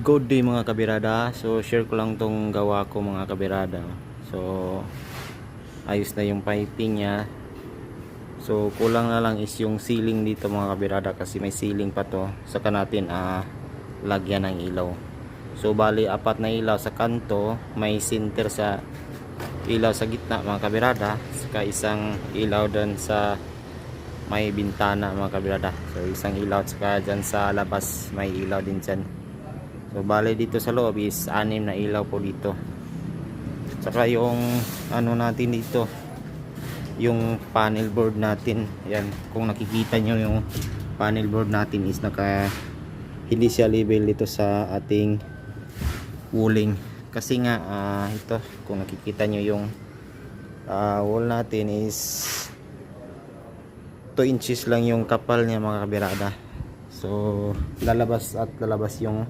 Good day mga kabirada. So share ko lang tong gawa ko mga kabirada. So ayos na yung piping niya. So kulang na lang is yung ceiling dito mga kabirada, kasi may ceiling pa to. Saka natin lagyan ng ilaw. So bali apat na ilaw sa kanto, may center sa ilaw sa gitna mga kabirada, saka isang ilaw doon sa may bintana mga kabirada. So isang ilaw, saka dyan sa labas may ilaw din dyan. So bale dito sa loob is 6 na ilaw po dito. Saka yung ano natin dito, yung panel board natin. Yan, kung nakikita nyo yung panel board natin is hindi siya level dito sa ating walling. Kasi nga ito, kung nakikita nyo yung wall natin is 2 inches lang yung kapal niya mga kabirada. So lalabas yung